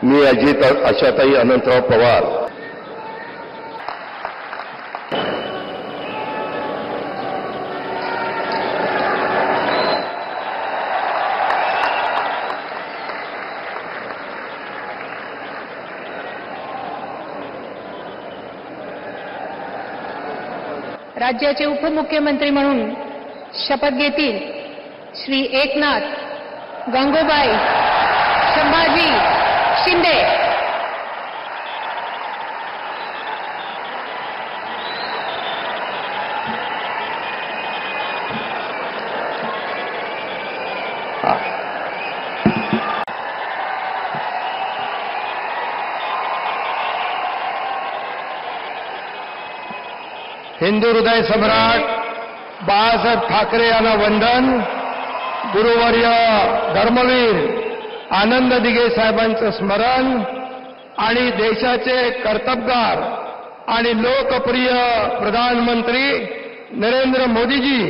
मी अजित आशाताई अनंतराव पवार राज्याचे उपमुख्यमंत्री म्हणून शपथ घेतील श्री एकनाथ गंगूबाई संभाजी शिंदे। हिंदू हृदय सम्राट बाळासाहेब ठाकरे यांना वंदन। गुरुवर्य धर्मवीर आनंद दिघे साहेबांचं स्मरण आणि देशाचे कर्तबगार आणि लोकप्रिय प्रधानमंत्री नरेंद्र मोदीजी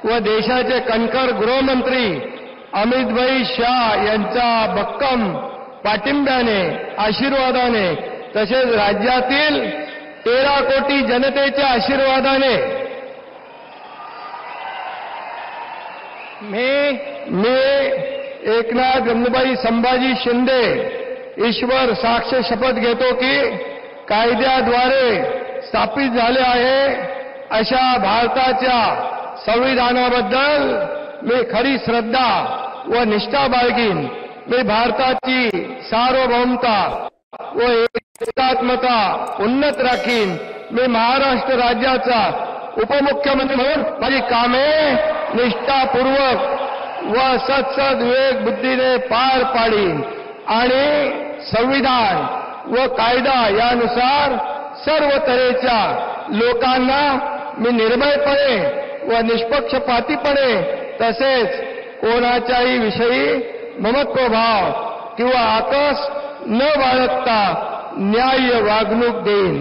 व देशाचे कणखर गृहमंत्री अमितभाई शाह यांच्या भक्कम पाठिंब्याने आशीर्वादाने तसेच राज्यातील 13 कोटी जनतेच्या आशीर्वादाने मी एकनाथ गंगूबाई संभाजी शिंदे ईश्वर साक्ष शपथ घेतो की कायद्याद्वारे स्थापित झाले आहे अशा भारताच्या संविधानाबद्दल मी खरी श्रद्धा व निष्ठा बाळगीन। मी भारताची सार्वभौमता व एकात्मता उन्नत राखीन। मी महाराष्ट्र राज्याचा उपमुख्यमंत्री म्हणून माझी कामे निष्ठापूर्वक व सत्सद विवेक बुद्धीने पार पाडीन आणि संविधान व कायदा यानुसार सर्व तऱ्हेच्या लोकांना मी निर्भयपणे व निष्पक्षपातीपणे तसेच कोणाच्याही विषयी ममत्वभाव किंवा आकस न बाळगता न्याय्य वागणूक देईन।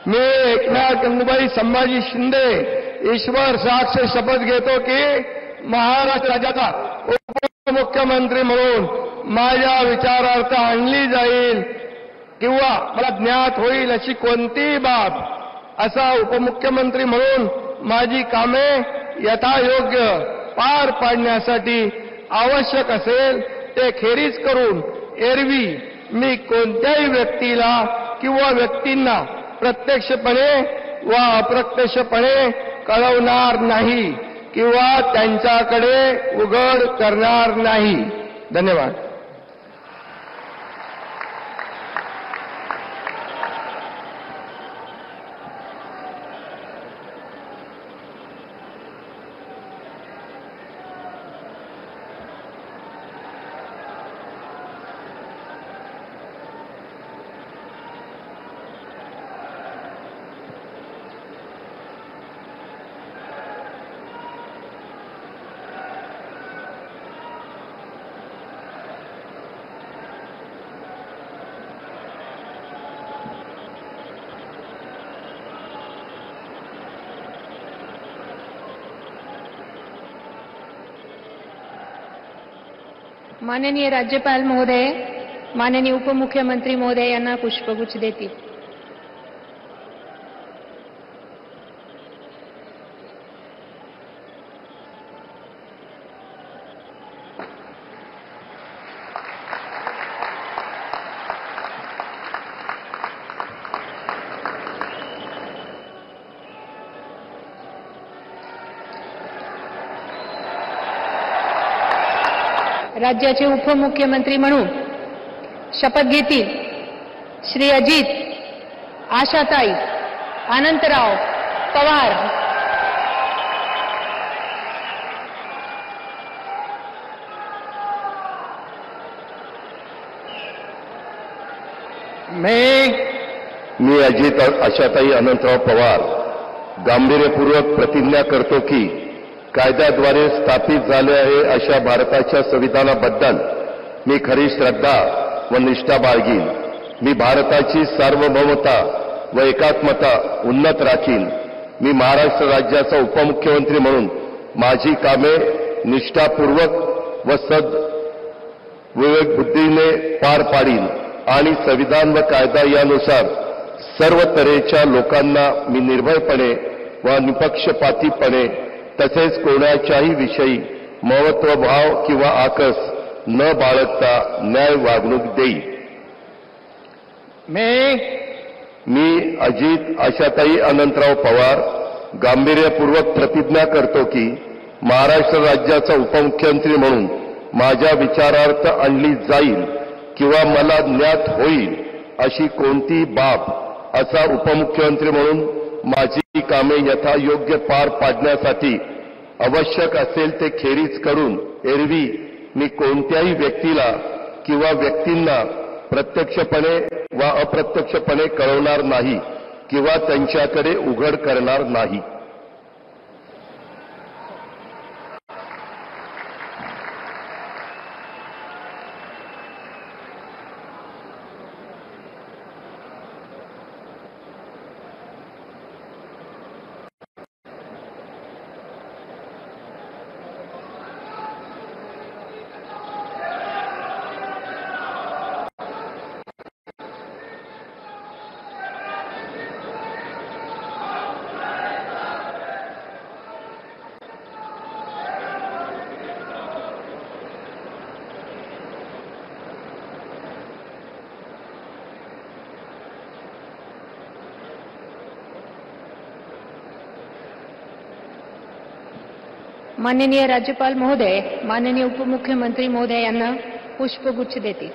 मी एकनाथ गंगूबाई संभाजी शिंदे ईश्वर साक्ष शपथ घेतो की महाराष्ट्र राज्याचा उपमुख्यमंत्री म्हणून माझ्या विचारार्थ आणली जाईल किंवा मला ज्ञात होईल अशी कोणतीही बाब असा उपमुख्यमंत्री म्हणून माझी कामे यथायोग्य पार पाडण्यासाठी आवश्यक असेल ते खेरीज करून एरवी मी कोणत्याही व्यक्तीला किंवा व्यक्तींना प्रत्यक्षपणे व अप्रत्यक्षपणे कळवणार नाही किंवा त्यांच्याकडे उघड करणार नाही। धन्यवाद। माननीय राज्यपाल महोदय, माननीय उपमुख्यमंत्री महोदय यांना पुष्पगुच्छ देतील। राज्याचे उपमुख्यमंत्री म्हणून शपथ घेतील श्री अजित आशाताई अनंतराव पवार। मी अजित आशाताई अनंतराव पवार गांभीर्यपूर्वक प्रतिज्ञा करतो की कायद्याद्वारे स्थापित झाले आहे अशा भारताच्या संविधानाबद्दल मी खरी श्रद्धा व निष्ठा बाळगीन। मी भारताची सार्वभौमता व एकात्मता उन्नत राखीन। मी महाराष्ट्र राज्याचा उपमुख्यमंत्री म्हणून माझी कामे निष्ठापूर्वक व विवेकबुद्धीने पार पाडीन आणि संविधान व कायदा यानुसार सर्व तऱ्हेच्या लोकांना मी निर्भयपणे व निपक्षपातीपणे तसेच कोणाच्याही विषयी महत्वभाव किंवा आकस न बाळगता न्याय वागणूक देईन. मी अजित आशाताई अनंतराव पवार गांभीर्यपूर्वक प्रतिज्ञा करतो की महाराष्ट्र राज्याचा उपमुख्यमंत्री म्हणून माझ्या विचारार्थ आणली जाईल किंवा मला ज्ञात होईल अशी कोणती बाब असा उपमुख्यमंत्री म्हणून माझी कामे यथायोग्य पार पाडण्यासाठी आवश्यक असेल ते खेरीज करून एरवी मी कोणत्याही व्यक्तीला किंवा व्यक्तींना प्रत्यक्षपणे वा अप्रत्यक्षपणे कळवणार नाही किंवा त्यांच्याकडे उघड करणार नाही. माननीय राज्यपाल महोदय माननीय उपमुख्यमंत्री महोदय यांना पुष्पगुच्छ देतील.